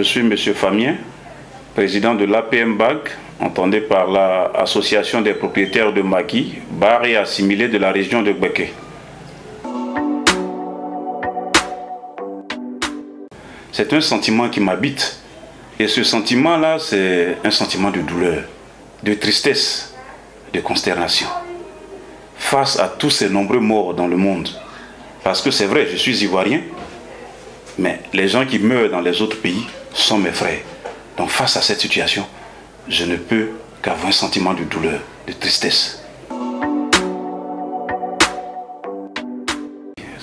suis M. Famien, président de l'APM-BAG, entendé par l'Association des propriétaires de maquis, bars et assimilés de la région de Gbeke. C'est un sentiment qui m'habite. Et ce sentiment-là, c'est un sentiment de douleur, de tristesse, de consternation. Face à tous ces nombreux morts dans le monde. Parce que c'est vrai, je suis ivoirien, mais les gens qui meurent dans les autres pays sont mes frères. Donc face à cette situation, je ne peux qu'avoir un sentiment de douleur, de tristesse.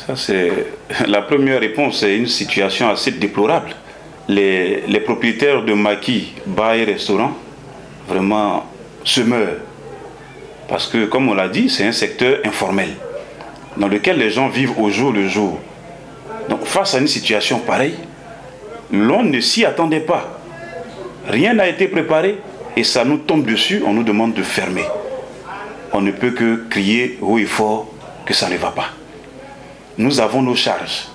Ça, c'est la première réponse, c'est une situation assez déplorable. Les propriétaires de maquis, bars et restaurants, vraiment se meurent. Parce que, comme on l'a dit, c'est un secteur informel, dans lequel les gens vivent au jour le jour. Donc, face à une situation pareille, l'on ne s'y attendait pas. Rien n'a été préparé et ça nous tombe dessus, on nous demande de fermer. On ne peut que crier haut et fort que ça ne va pas. Nous avons nos charges.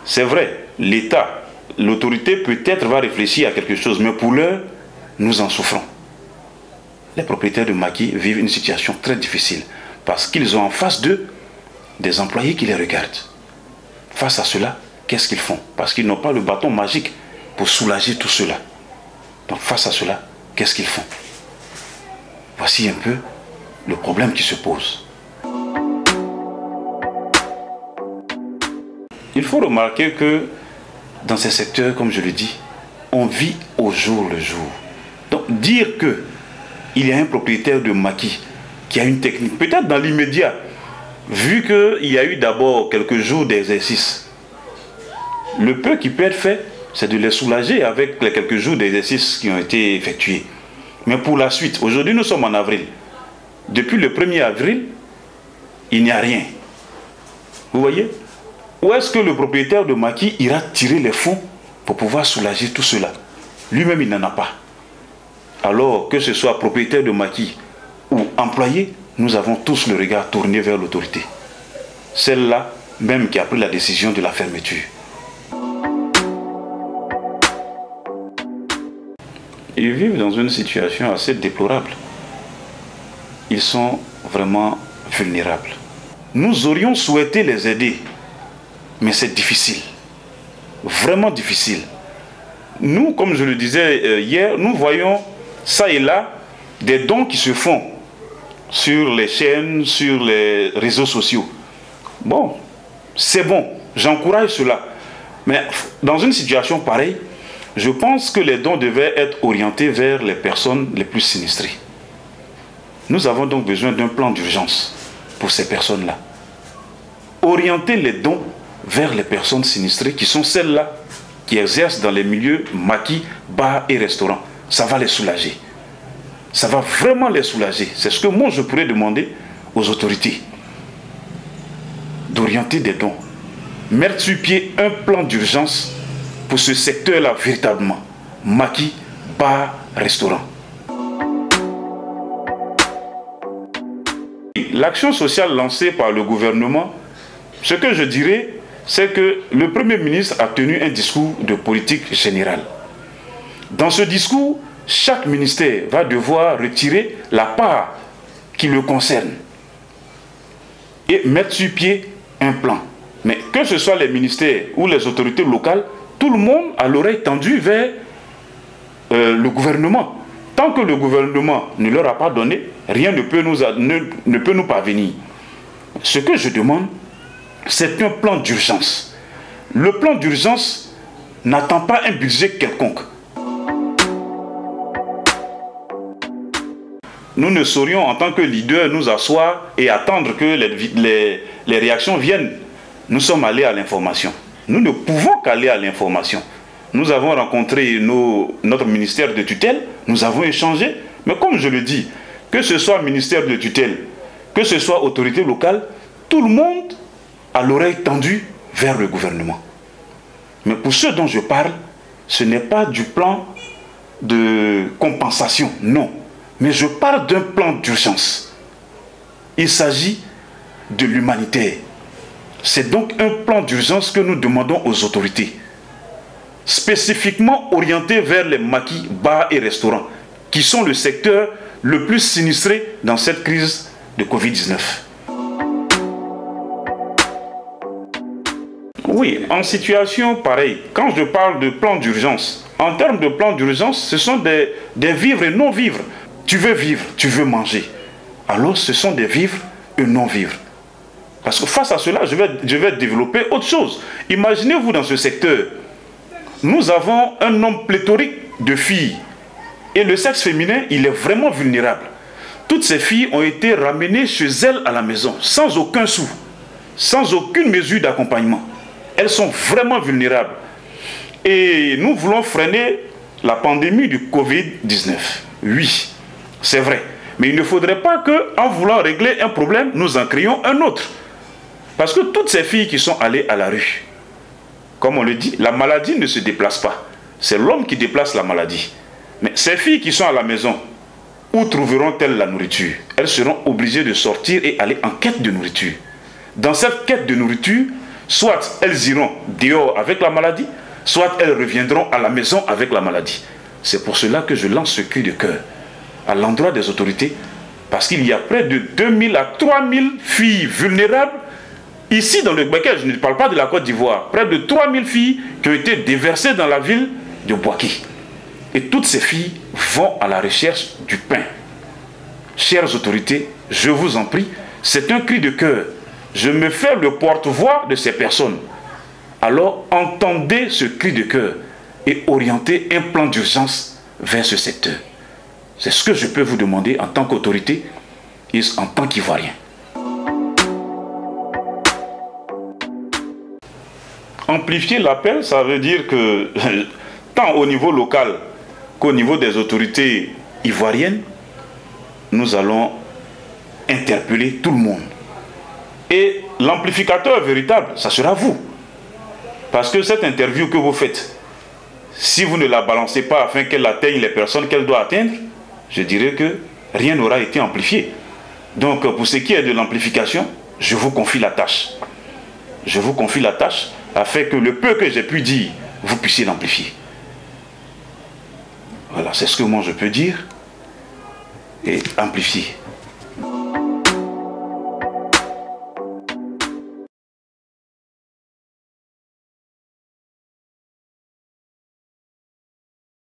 C'est vrai, l'État, l'autorité peut-être va réfléchir à quelque chose, mais pour l'heure, nous en souffrons. Les propriétaires de maquis vivent une situation très difficile parce qu'ils ont en face d'eux des employés qui les regardent. Face à cela, qu'est-ce qu'ils font? Parce qu'ils n'ont pas le bâton magique pour soulager tout cela. Donc face à cela, qu'est-ce qu'ils font? Voici un peu le problème qui se pose. Il faut remarquer que dans ces secteurs, comme je le dis, on vit au jour le jour. Donc dire qu'il y a un propriétaire de maquis qui a une technique, peut-être dans l'immédiat, vu qu'il y a eu d'abord quelques jours d'exercice, le peu qui peut être fait, c'est de les soulager avec les quelques jours d'exercice qui ont été effectués. Mais pour la suite, aujourd'hui nous sommes en avril. Depuis le 1er avril, il n'y a rien. Vous voyez? Où est-ce que le propriétaire de maquis ira tirer les fonds pour pouvoir soulager tout cela? Lui-même, il n'en a pas. Alors que ce soit propriétaire de maquis ou employé, nous avons tous le regard tourné vers l'autorité. Celle-là même qui a pris la décision de la fermeture. Ils vivent dans une situation assez déplorable. Ils sont vraiment vulnérables. Nous aurions souhaité les aider, mais c'est difficile. Vraiment difficile. Nous, comme je le disais hier, nous voyons ça et là des dons qui se font sur les chaînes, sur les réseaux sociaux. Bon, c'est bon, j'encourage cela. Mais dans une situation pareille, je pense que les dons devaient être orientés vers les personnes les plus sinistrées. Nous avons donc besoin d'un plan d'urgence pour ces personnes-là. Orienter les dons vers les personnes sinistrées qui sont celles-là qui exercent dans les milieux maquis, bars et restaurants. Ça va les soulager. Ça va vraiment les soulager. C'est ce que moi je pourrais demander aux autorités. D'orienter des dons. Mettre sur pied un plan d'urgence pour ce secteur-là véritablement. Maquis, bars, restaurants. L'action sociale lancée par le gouvernement, ce que je dirais, c'est que le Premier ministre a tenu un discours de politique générale. Dans ce discours, chaque ministère va devoir retirer la part qui le concerne et mettre sur pied un plan. Mais que ce soit les ministères ou les autorités locales, tout le monde a l'oreille tendue vers le gouvernement. Tant que le gouvernement ne leur a pas donné, rien ne peut nous parvenir. Ce que je demande, c'est un plan d'urgence. Le plan d'urgence n'attend pas un budget quelconque. Nous ne saurions en tant que leader nous asseoir et attendre que les réactions viennent. Nous sommes allés à l'information. Nous ne pouvons qu'aller à l'information. Nous avons rencontré notre ministère de tutelle, nous avons échangé. Mais comme je le dis, que ce soit ministère de tutelle, que ce soit autorité locale, tout le monde a l'oreille tendue vers le gouvernement. Mais pour ce dont je parle, ce n'est pas du plan de compensation, non. Mais je parle d'un plan d'urgence. Il s'agit de l'humanitaire. C'est donc un plan d'urgence que nous demandons aux autorités. spécifiquement orientés vers les maquis, bars et restaurants, qui sont le secteur le plus sinistré dans cette crise de Covid-19. Oui, en situation pareille, quand je parle de plan d'urgence, en termes de plan d'urgence, ce sont des vivres et non-vivres. Tu veux vivre, tu veux manger. Alors ce sont des vivres et non-vivres. Parce que face à cela, je vais développer autre chose. Imaginez-vous dans ce secteur, nous avons un nombre pléthorique de filles. Et le sexe féminin, il est vraiment vulnérable. Toutes ces filles ont été ramenées chez elles à la maison, sans aucun sou, sans aucune mesure d'accompagnement. Elles sont vraiment vulnérables. Et nous voulons freiner la pandémie du Covid-19. Oui, c'est vrai. Mais il ne faudrait pas qu'en voulant régler un problème, nous en créions un autre. Parce que toutes ces filles qui sont allées à la rue, comme on le dit, la maladie ne se déplace pas. C'est l'homme qui déplace la maladie. Mais ces filles qui sont à la maison, où trouveront-elles la nourriture? Elles seront obligées de sortir et aller en quête de nourriture. Dans cette quête de nourriture, soit elles iront dehors avec la maladie, soit elles reviendront à la maison avec la maladie. C'est pour cela que je lance ce cri de cœur à l'endroit des autorités, parce qu'il y a près de 2000 à 3000 filles vulnérables ici dans le Békèl. Je ne parle pas de la Côte d'Ivoire. Près de 3000 filles qui ont été déversées dans la ville de Bouaké. Et toutes ces filles vont à la recherche du pain. Chères autorités, je vous en prie, c'est un cri de cœur. Je me fais le porte-voix de ces personnes. Alors entendez ce cri de cœur et orientez un plan d'urgence vers ce secteur. C'est ce que je peux vous demander en tant qu'autorité et en tant qu'Ivoirien. Amplifier l'appel, ça veut dire que tant au niveau local qu'au niveau des autorités ivoiriennes, nous allons interpeller tout le monde. Et l'amplificateur véritable, ça sera vous. Parce que cette interview que vous faites, si vous ne la balancez pas afin qu'elle atteigne les personnes qu'elle doit atteindre, je dirais que rien n'aura été amplifié. Donc pour ce qui est de l'amplification, je vous confie la tâche. Je vous confie la tâche afin que le peu que j'ai pu dire, vous puissiez l'amplifier. Voilà, c'est ce que moi je peux dire et amplifier.